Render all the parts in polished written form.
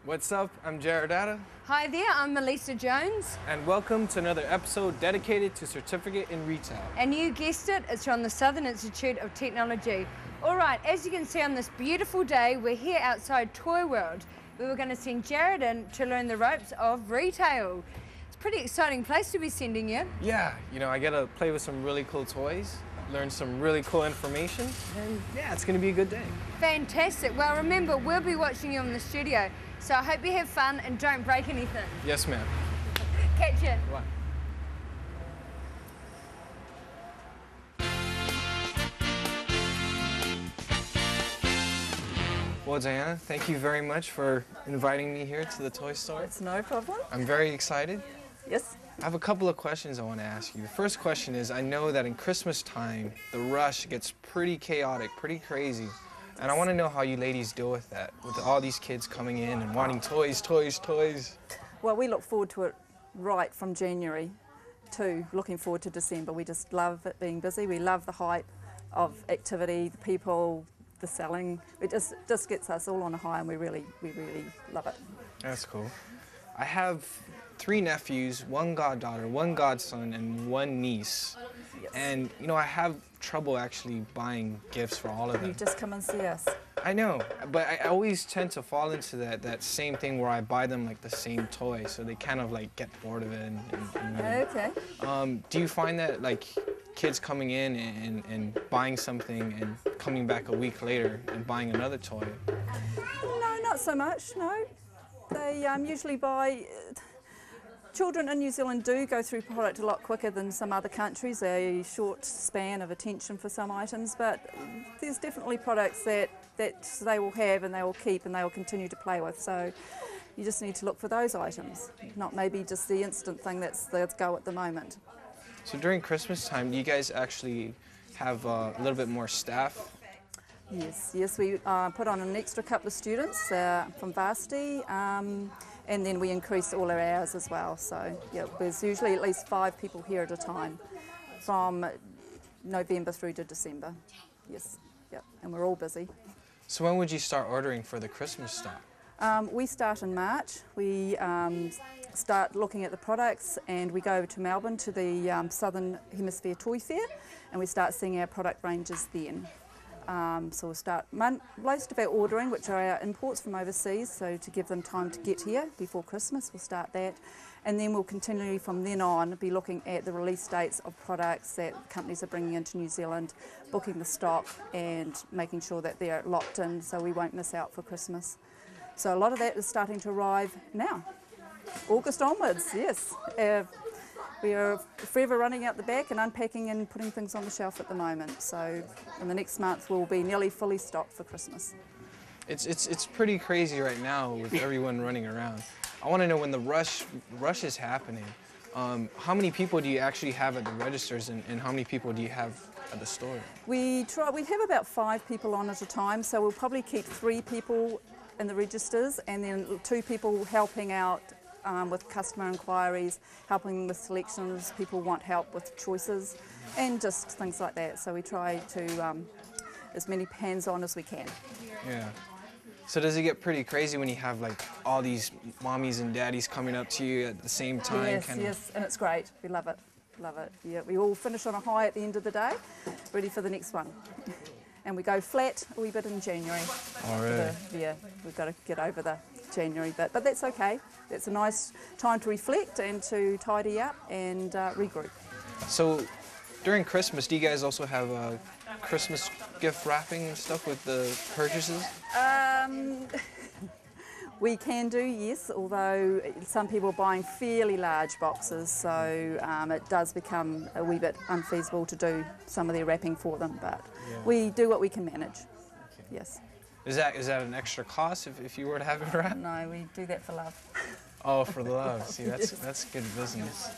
What's up? I'm Jared Atta. Hi there, I'm Melissa Jones. And welcome to another episode dedicated to Certificate in Retail. And you guessed it, it's from the Southern Institute of Technology. All right, as you can see on this beautiful day, we're here outside Toyworld. We were going to send Jared in to learn the ropes of retail. It's a pretty exciting place to be sending you. Yeah, you know, I get to play with some really cool toys, learn some really cool information, and yeah, it's going to be a good day. Fantastic. Well, remember, we'll be watching you in the studio, so I hope you have fun and don't break anything. Yes, ma'am. Catch you. Bye. Well, Diana, thank you very much for inviting me here to the toy store. It's no problem. I'm very excited. Yes. I have a couple of questions I want to ask you. The first question is, I know that in Christmas time, the rush gets pretty chaotic, pretty crazy. And I want to know how you ladies deal with that, with all these kids coming in and wanting toys, toys, toys. Well, we look forward to it right from January to looking forward to December. We just love it being busy. We love the hype of activity, the people, the selling. It just gets us all on a high, and we really love it. That's cool. I have 3 nephews, 1 goddaughter, 1 godson, and 1 niece. Yes. And, you know, I have trouble actually buying gifts for all of them. You just come and see us. I know, but I always tend to fall into that same thing where I buy them like the same toy, so they kind of like get bored of it. Okay. Do you find that like kids coming in and buying something and coming back a week later and buying another toy? No, not so much, no. They usually buy... Children in New Zealand do go through product a lot quicker than some other countries, a short span of attention for some items, but there's definitely products that they will have and they will keep and they will continue to play with. So you just need to look for those items, not maybe just the instant thing that's the go at the moment. So during Christmas time, do you guys actually have a little bit more staff? Yes, we put on an extra couple of students from varsity, and then we increased all our hours as well. So yeah, there's usually at least 5 people here at a time from November through to December. Yes, yeah, and we're all busy. So when would you start ordering for the Christmas stock? We start in March. We start looking at the products, and we go over to Melbourne to the Southern Hemisphere Toy Fair, and we start seeing our product ranges then. So we'll start most of our ordering, which are our imports from overseas, so to give them time to get here before Christmas, we'll start that. And then we'll continue from then on be looking at the release dates of products that companies are bringing into New Zealand, booking the stock and making sure that they're locked in so we won't miss out for Christmas. So a lot of that is starting to arrive now, August onwards, yes. We are forever running out the back and unpacking and putting things on the shelf at the moment. So in the next month we'll be nearly fully stocked for Christmas. It's pretty crazy right now with everyone running around. I want to know, when the rush is happening, how many people do you actually have at the registers, and how many people do you have at the store? We have about 5 people on at a time, so we'll probably keep 3 people in the registers and then 2 people helping out with customer inquiries, helping with selections. People want help with choices and just things like that. So we try to as many hands-on as we can. Yeah. So does it get pretty crazy when you have like all these mommies and daddies coming up to you at the same time? Yes, and it's great. We love it. Love it. Yeah, we all finish on a high at the end of the day, ready for the next one. And we go flat a wee bit in January. Oh, really? Yeah, we've got to get over the January bit, but that's okay. That's a nice time to reflect and to tidy up and regroup. So during Christmas, do you guys also have Christmas gift wrapping and stuff with the purchases? We can do, yes, although some people are buying fairly large boxes, so it does become a wee bit unfeasible to do some of their wrapping for them, but we do what we can manage, yes. Is that an extra cost if you were to have it wrapped? No, we do that for love. Oh, for the love. See, that's good business.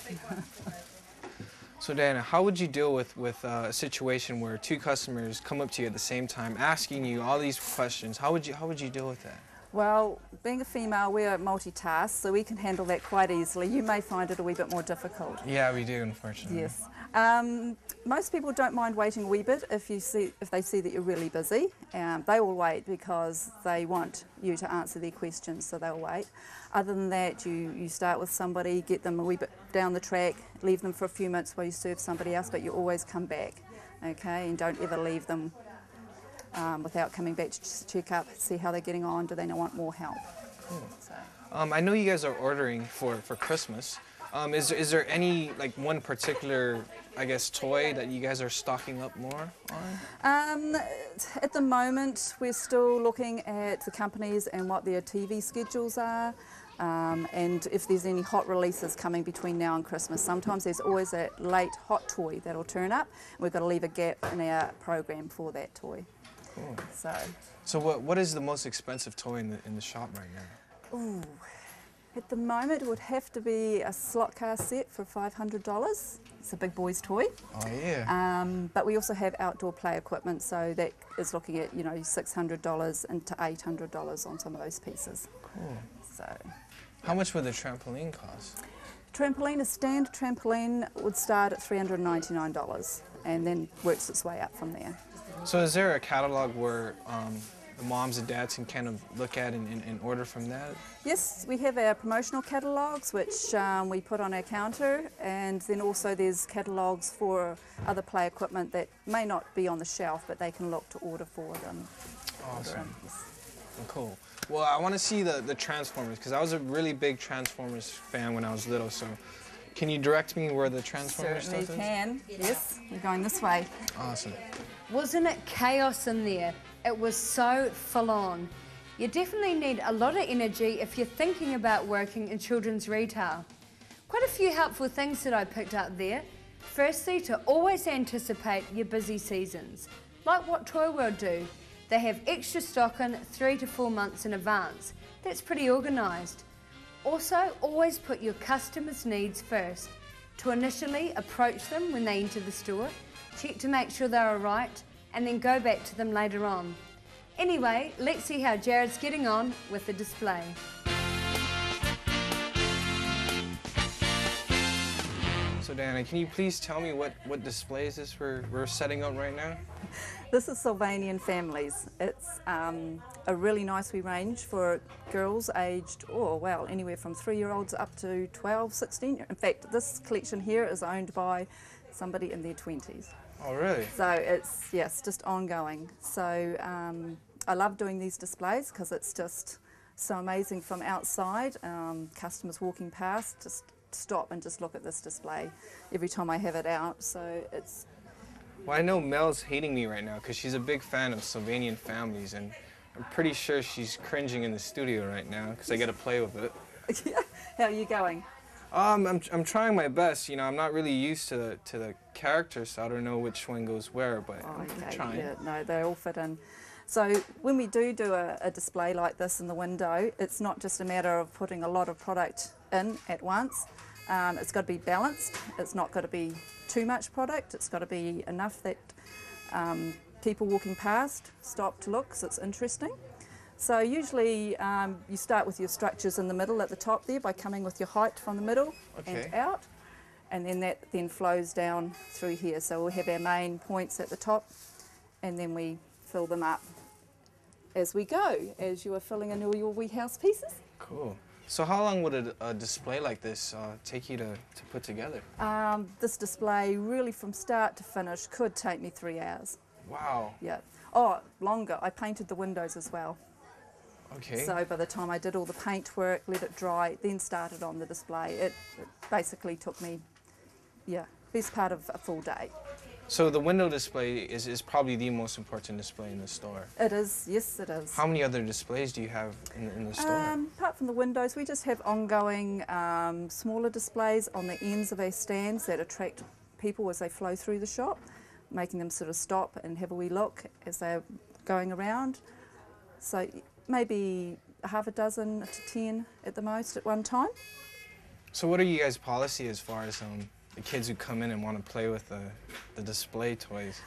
So Diana, how would you deal with a situation where 2 customers come up to you at the same time asking you all these questions? How would you deal with that? Well, being a female, we're multitask, so we can handle that quite easily. You may find it a wee bit more difficult. Yeah, we do, unfortunately. Yes. Most people don't mind waiting a wee bit if they see that you're really busy. They will wait because they want you to answer their questions, so they'll wait. Other than that, you start with somebody, get them a wee bit down the track, leave them for a few minutes while you serve somebody else, but you always come back, okay? And don't ever leave them without coming back to just check up, see how they're getting on, do they want more help. Cool. So. I know you guys are ordering for Christmas. Is there any, like, one particular, I guess, toy that you guys are stocking up more on? At the moment, we're still looking at the companies and what their TV schedules are, and if there's any hot releases coming between now and Christmas. Sometimes there's always a late hot toy that'll turn up, and we've got to leave a gap in our program for that toy. Cool. So what is the most expensive toy in the shop right now? ooh, at the moment, it would have to be a slot car set for $500. It's a big boy's toy. Oh yeah. But we also have outdoor play equipment, so that is looking at $600 and to $800 on some of those pieces. Cool. So, how much would the trampoline cost? a standard trampoline would start at $399 and then works its way up from there. So is there a catalog where the moms and dads can kind of look at and order from that? Yes, we have our promotional catalogues which we put on our counter, and then also there's catalogues for other play equipment that may not be on the shelf but they can look to order for them. Awesome. Yes. Cool. Well, I want to see the Transformers because I was a really big Transformers fan when I was little, so can you direct me where the Transformers Certainly stuff is? can. Yes, we're going this way. Awesome. Wasn't it chaos in there? It was so full on. You definitely need a lot of energy if you're thinking about working in children's retail. Quite a few helpful things that I picked up there. Firstly, to always anticipate your busy seasons, like what Toyworld do. They have extra stock in 3 to 4 months in advance. That's pretty organised. Also, always put your customers' needs first. To initially approach them when they enter the store, check to make sure they're alright, and then go back to them later on. Anyway, let's see how Jared's getting on with the display. So Diana, can you please tell me what display is this we're setting up right now? This is Sylvanian Families. It's a really nice wee range for girls aged, anywhere from 3-year-olds up to 12, 16. In fact, this collection here is owned by somebody in their 20s. Oh, really? So it's, yes, just ongoing. So I love doing these displays because it's just so amazing from outside. Customers walking past just stop and just look at this display every time I have it out. So it's... Well, I know Mel's hating me right now because she's a big fan of Sylvanian Families, and I'm pretty sure she's cringing in the studio right now because I get to play with it. How are you going? I'm trying my best. I'm not really used to the characters, so I don't know which one goes where, but I'm trying. Yeah, no, they all fit in. So when we do a display like this in the window, it's not just a matter of putting a lot of product in at once. It's got to be balanced. It's not got to be too much product. It's got to be enough that people walking past stop to look because it's interesting. So usually you start with your structures in the middle at the top there by coming with your height from the middle and out, and then that then flows down through here. So we'll have our main points at the top, and then we fill them up as we go, as you are filling in all your wee house pieces. Cool. So how long would a display like this take you to put together? This display really from start to finish could take me 3 hours. Wow. Yeah. Oh, longer. I painted the windows as well. Okay. So by the time I did all the paint work, let it dry, then started on the display, it basically took me, best part of a full day. So the window display is probably the most important display in the store. It is, yes it is. How many other displays do you have in the store? Apart from the windows, we just have ongoing smaller displays on the ends of our stands that attract people as they flow through the shop, making them sort of stop and have a wee look as they're going around. So maybe half a dozen to 10 at the most at one time. So what are you guys' policy as far as the kids who come in and want to play with the display toys?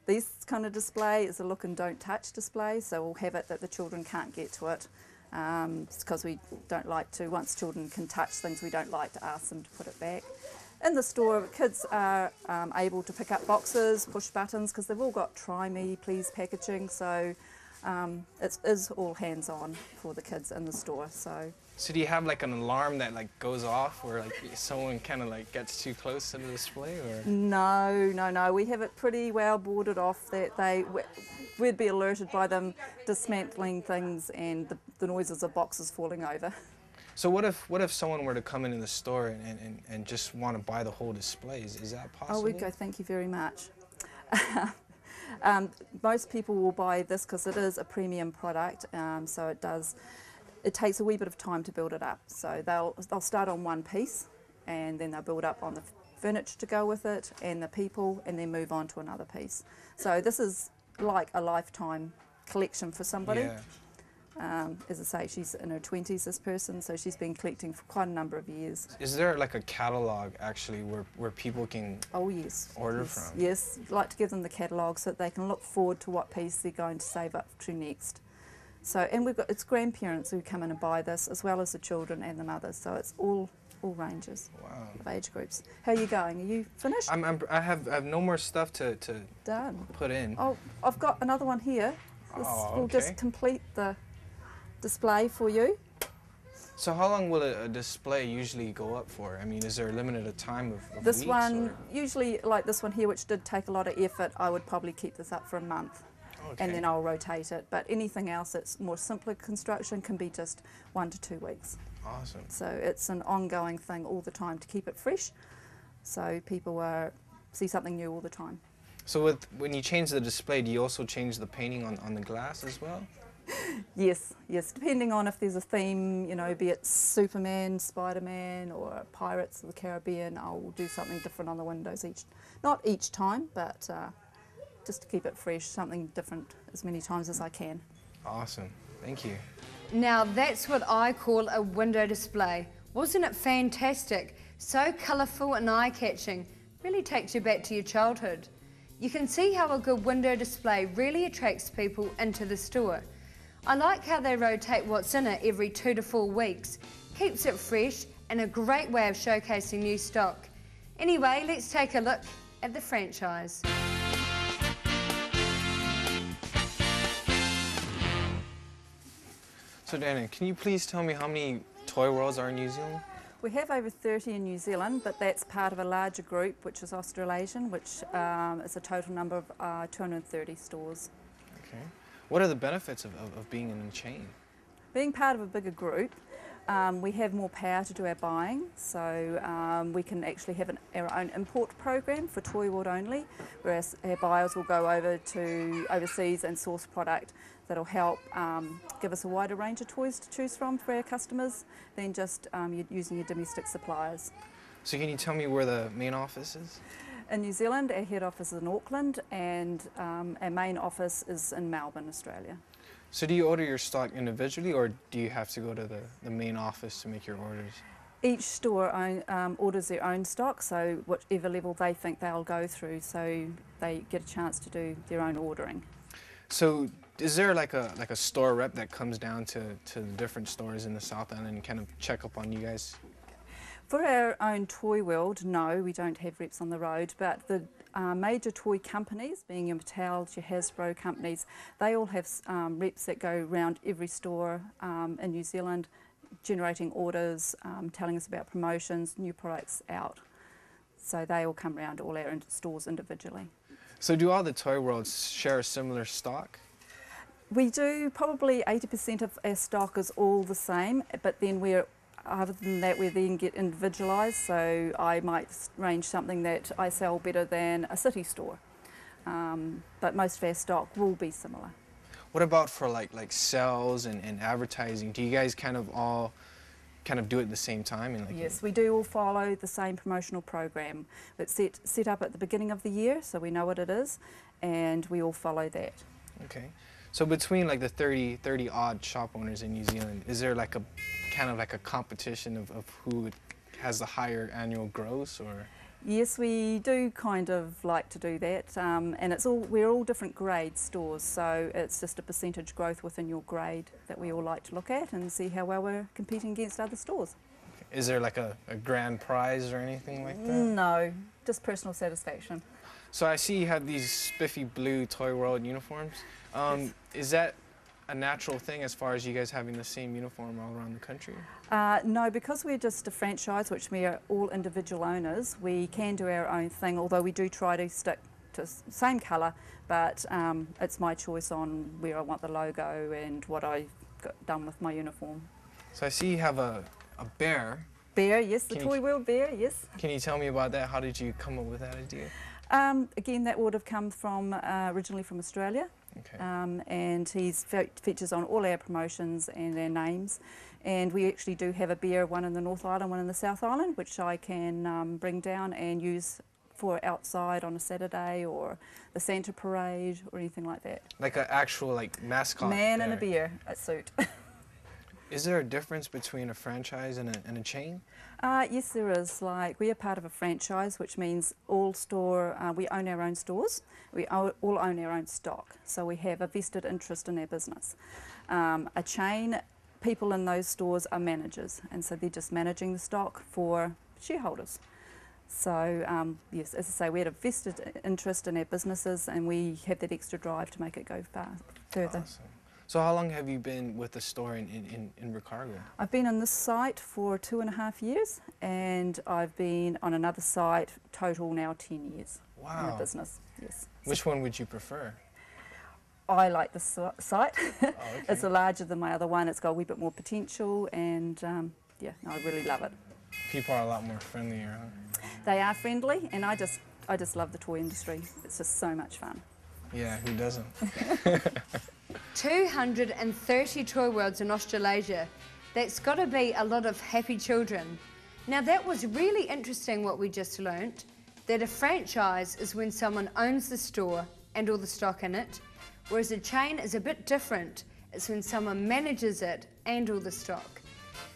This kind of display is a look and don't touch display, so we'll have it that the children can't get to it. It's because we don't like to, once children can touch things, we don't like to ask them to put it back. In the store, kids are able to pick up boxes, push buttons, because they've all got try me, please packaging, so it is all hands-on for the kids in the store. So do you have like an alarm that like goes off where like someone kind of like gets too close to the display, or? No. We have it pretty well boarded off that we'd be alerted by them dismantling things and the noises of boxes falling over. So what if someone were to come into the store and just want to buy the whole display? Is that possible? Oh, we'd go, thank you very much. Most people will buy this because it is a premium product, so it takes a wee bit of time to build it up. So they'll start on one piece, and then they'll build up on the furniture to go with it and the people, and then move on to another piece. So this is like a lifetime collection for somebody. Yeah. As I say, she's in her 20s, this person, so she's been collecting for quite a number of years. Is there like a catalog actually where people can order from? Yes, I'd like to give them the catalogue so that they can look forward to what piece they're going to save up to next. So, and it's grandparents who come in and buy this, as well as the children and the mothers, so it's all ranges of age groups. How are you going? Are you finished? I have no more stuff to put in. Oh, I've got another one here. This will just complete the display for you. So how long will a display usually go up for? I mean, is there a limited time of This weeks, one, or? usually like this one here, which did take a lot of effort, I would probably keep this up for a month. Okay. And then I'll rotate it. But anything else that's more simpler construction can be just 1 to 2 weeks. Awesome. So it's an ongoing thing all the time to keep it fresh, so people see something new all the time. So when you change the display, do you also change the painting on the glass as well? Yes, depending on if there's a theme, you know, be it Superman, Spider-Man, or Pirates of the Caribbean, I'll do something different on the windows not each time, but just to keep it fresh, something different as many times as I can. Awesome, thank you. Now that's what I call a window display. Wasn't it fantastic? So colourful and eye-catching. Really takes you back to your childhood. You can see how a good window display really attracts people into the store. I like how they rotate what's in it every 2 to 4 weeks. Keeps it fresh and a great way of showcasing new stock. Anyway, let's take a look at the franchise. So Dana, can you please tell me how many Toy Worlds are in New Zealand? We have over 30 in New Zealand, but that's part of a larger group, which is Australasian, which is a total number of 230 stores. Okay. What are the benefits of being in a chain? Being part of a bigger group, we have more power to do our buying, so we can actually have our own import program for Toy World only, whereas our buyers will go over to overseas and source product that'll help give us a wider range of toys to choose from for our customers than just using your domestic suppliers. So can you tell me where the main office is? In New Zealand, our head office is in Auckland, and our main office is in Melbourne, Australia. So do you order your stock individually, or do you have to go to the main office to make your orders? Each store orders their own stock, so whatever level they think they'll go through, so they get a chance to do their own ordering. So is there like a store rep that comes down to the different stores in the South Island and kind of check up on you guys? For our own Toy World, no, we don't have reps on the road, but the major toy companies, being your Mattel, your Hasbro companies, they all have reps that go around every store in New Zealand, generating orders, telling us about promotions, new products out. So they all come around all our stores individually. So do all the Toy Worlds share a similar stock? We do. Probably 80% of our stock is all the same, but then other than that, we then get individualised, so I might range something that I sell better than a city store. But most of our stock will be similar. What about for like sales and advertising? Do you guys kind of all do it at the same time? And yes, we do all follow the same promotional program. It's set up at the beginning of the year, so we know what it is, and we all follow that. Okay. So between like the 30 odd shop owners in New Zealand, is there like a kind of like a competition of who has the higher annual gross, or? Yes, we do kind of like to do that, and we're all different grade stores, so it's just a percentage growth within your grade that we all like to look at and see how well we're competing against other stores. Okay. Is there like a grand prize or anything like that? No, just personal satisfaction. So I see you have these spiffy blue Toy World uniforms. Is that a natural thing as far as you guys having the same uniform all around the country? No, because we're just a franchise, which we are all individual owners, we can do our own thing, although we do try to stick to same colour, but it's my choice on where I want the logo and what I've done with my uniform. So I see you have a bear. Bear, yes, the Toy World bear, yes. Can you tell me about that? How did you come up with that idea? Again, that would have come from originally from Australia. Okay. And he's features on all our promotions and our names. And we actually do have a bear, one in the North Island, one in the South Island, which I can bring down and use for outside on a Saturday or the Santa parade or anything like that. Like an actual mascot Man bear. in a bear, a suit. Is there a difference between a franchise and a chain? Yes, there is. Like, we are part of a franchise, which means we own our own stores. We all own our own stock, so we have a vested interest in our business. A chain, people in those stores are managers, and so they're just managing the stock for shareholders. So yes, as I say, we had a vested interest in our businesses, and we have that extra drive to make it go further. Awesome. So how long have you been with the store in Ricardo? I've been on this site for 2.5 years, and I've been on another site total now 10 years. Wow. In the business. Yes. Which one would you prefer? I like this site. Oh, okay. It's larger than my other one. It's got a wee bit more potential, and yeah, no, I really love it. People are a lot more friendlier, huh? They are friendly, and I just love the toy industry. It's just so much fun. Yeah, who doesn't? 230 toy worlds in Australasia. That's got to be a lot of happy children. Now that was really interesting what we just learnt, that a franchise is when someone owns the store and all the stock in it, whereas a chain is a bit different. It's when someone manages it and all the stock.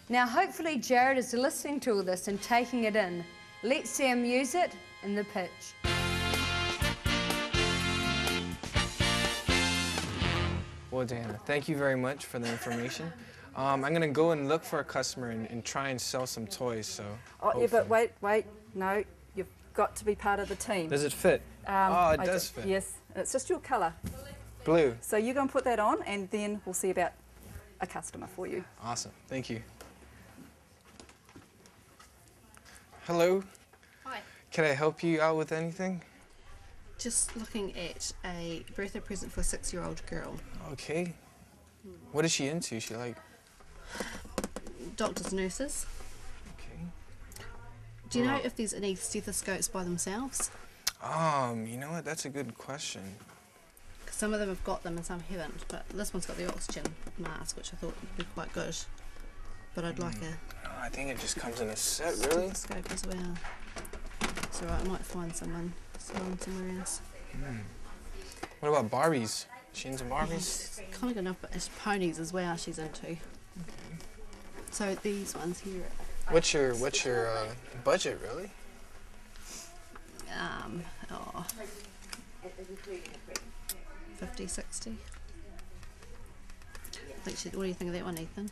Now hopefully Jared is listening to all this and taking it in. Let's see him use it in the pitch. Well, Diana, thank you very much for the information. I'm going to go and look for a customer and try and sell some toys. So. Oh, yeah, but wait, no, you've got to be part of the team. Does it fit? Oh, it does fit. Yes, it's just your colour. Blue. So you're going to put that on, and then we'll see about a customer for you. Awesome, thank you. Hello. Hi. Can I help you out with anything? Just looking at a birthday present for a 6-year-old girl. Okay. What is she into? Is she like? Doctors, nurses. Okay. Do you know if there's any stethoscopes by themselves? You know what? That's a good question. 'Cause some of them have got them and some haven't, but this one's got the oxygen mask, which I thought would be quite good. But I'd like a Oh, I think it just comes in a set, really. stethoscope as well. It's alright, I might find someone somewhere else. What about Barbies? Is she into Barbies? It's kind of good enough, but it's ponies as well she's into. Okay. So these ones here. What's your budget, really? Oh, 50, 60. What do you think of that one, Ethan?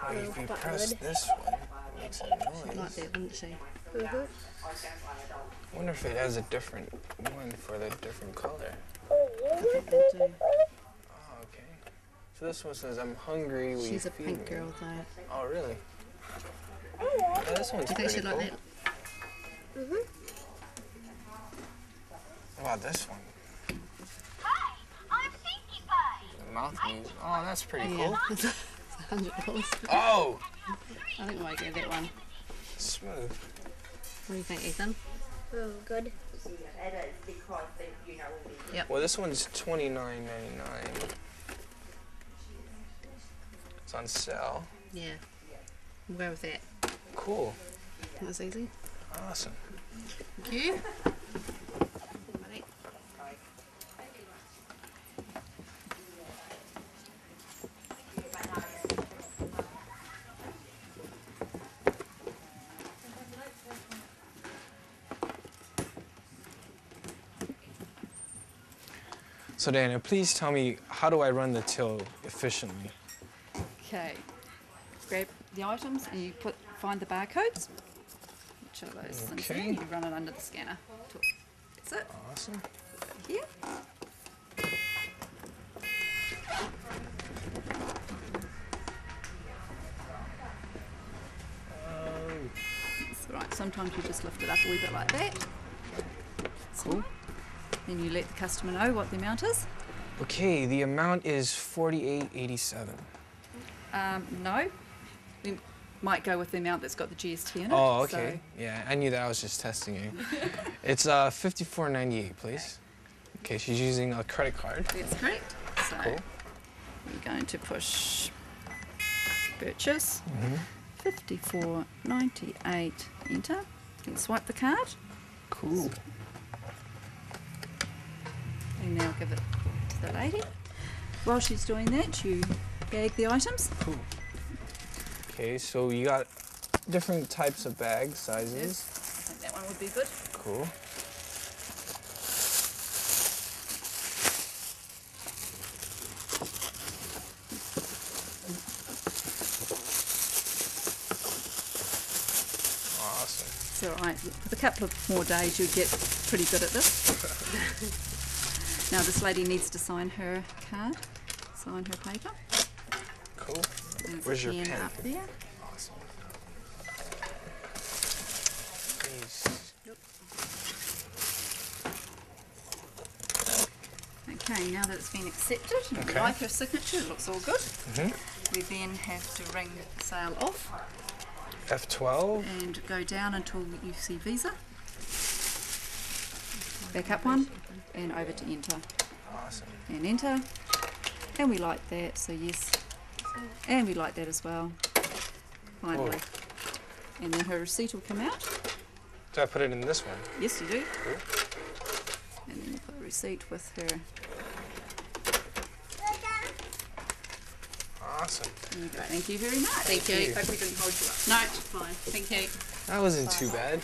Oh, if you press this one, it makes a She'd like noise. that, wouldn't she? I wonder if it has a different one for the different color. I think they do. Oh, okay. So this one says, "I'm hungry, will you She's a feed pink me?" girl though. Oh, really? Yeah, this one's Do you think pretty she'd cool. like that? What about this one? Hi, I'm Pinkie Pie. The mouth moves. Oh, that's pretty Yeah, cool. it's $100. Oh, I think we might go that one. smooth. What do you think, Ethan? Oh, good. Yep. Well, this one's $29.99. It's on sale. Yeah. We'll go with that. Cool. That was easy. Awesome. Thank you. Buddy. So Diana, please tell me, how do I run the till efficiently? Okay. Grab the items and you find the barcodes, which are those things there, and you run it under the scanner. That's it. Awesome. Here. That's right. Sometimes you just lift it up a wee bit like that. Cool. Then you let the customer know what the amount is. Okay, the amount is $48.87. No. We might go with the amount that's got the GST in it. Oh, okay. Yeah, I knew that. I was just testing you. It's $54.98, please. Okay, she's using a credit card. That's correct. So Cool. we're going to push purchase. $54.98. Enter. You can swipe the card. Cool. And now give it to the lady. While she's doing that, you bag the items. Cool. Okay, so you got different types of bag sizes. Yes. I think that one would be good. Cool. Awesome. It's all right. With a couple of more days, you'll get pretty good at this. Now this lady needs to sign her card, sign her paper. Cool. There's Where's a your pen pen? up there. Awesome. Please. Okay, now that it's been accepted, and Okay. we like her signature, it looks all good. Mm-hmm. We then have to ring sale off F12. and go down until you see Visa. Back up one and over to enter. Awesome. And enter. And we like that, so yes. And we like that as well. Finally. And then her receipt will come out. Do I put it in this one? Yes, you do. Cool. And then you put a receipt with her. Awesome. There you go. Thank you very much. Thank you. you. Hope we didn't hold you up. No, it's fine. Thank you. That wasn't too bad.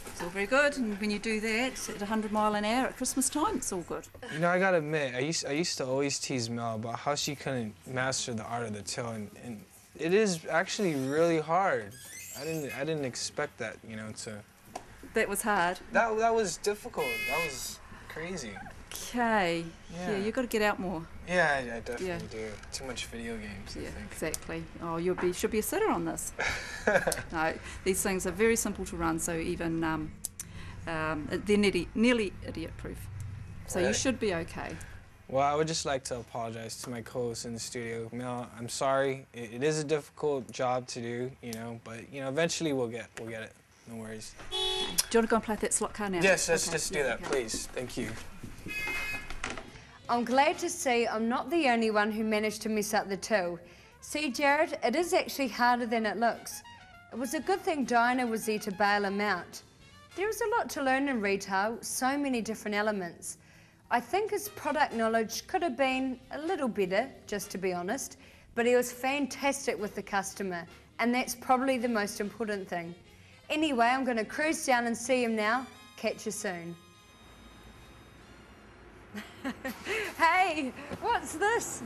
It's all very good. And when you do that at 100 mile an hour at Christmas time, it's all good. You know, I gotta admit, I used to always tease Mel about how she couldn't master the art of the till, and it is actually really hard. I didn't expect that, you know, to. That was hard. That was difficult. That was crazy. Okay. Yeah. You've got to get out more. Yeah, I definitely do. Too much video games, Yeah, I think. exactly. Oh, should be a sitter on this. No, these things are very simple to run, so even they're nearly idiot-proof. So you Right. should be okay. Well, I would just like to apologize to my co-host in the studio. Mel, I'm sorry. It is a difficult job to do, you know, but you know, eventually we'll get it. No worries. Do you want to go and play that slot car now? Yes, let's Okay, just do yeah, that, okay. please. Thank you. I'm glad to see I'm not the only one who managed to mess up the till. See, Jared, it is actually harder than it looks. It was a good thing Dinah was there to bail him out. There is a lot to learn in retail, so many different elements. I think his product knowledge could have been a little better, just to be honest, but he was fantastic with the customer, and that's probably the most important thing. Anyway, I'm going to cruise down and see him now. Catch you soon. Hey, what's this?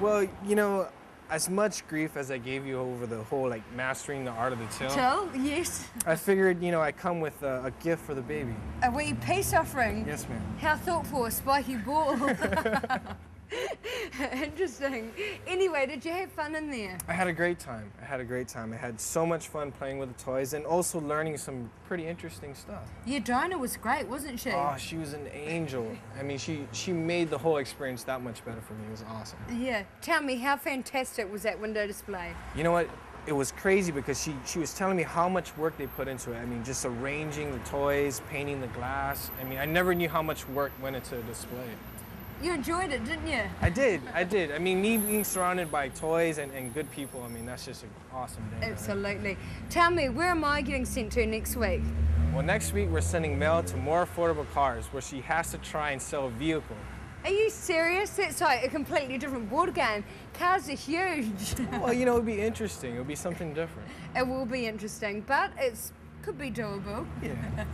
Well, you know, as much grief as I gave you over the whole, like, mastering the art of the till, Till? Yes. I figured, you know, I'd come with a gift for the baby. A wee peace offering. Yes, ma'am. How thoughtful, a spiky ball. Interesting. Anyway, did you have fun in there? I had a great time. I had so much fun playing with the toys and also learning some pretty interesting stuff. Yeah, Dinah was great, wasn't she? Oh, she was an angel. I mean, she made the whole experience that much better for me. It was awesome. Yeah. Tell me, how fantastic was that window display? You know what? It was crazy because she was telling me how much work they put into it. I mean, just arranging the toys, painting the glass. I mean, I never knew how much work went into a display. You enjoyed it, didn't you? I did. I mean, me being surrounded by toys and good people, I mean, that's just an awesome day. Right? Absolutely. Tell me, where am I getting sent to next week? Well, next week we're sending Mel to More Affordable Cars, where she has to try and sell a vehicle. Are you serious? That's like a completely different board game. Cars are huge. Well, you know, it'll be interesting. It'll be something different. It will be interesting, but it could be doable. Yeah.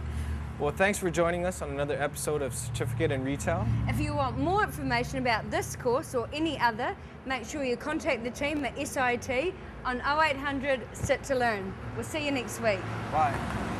Well, thanks for joining us on another episode of Certificate in Retail. If you want more information about this course or any other, make sure you contact the team at SIT on 0800 Sit2Learn. We'll see you next week. Bye.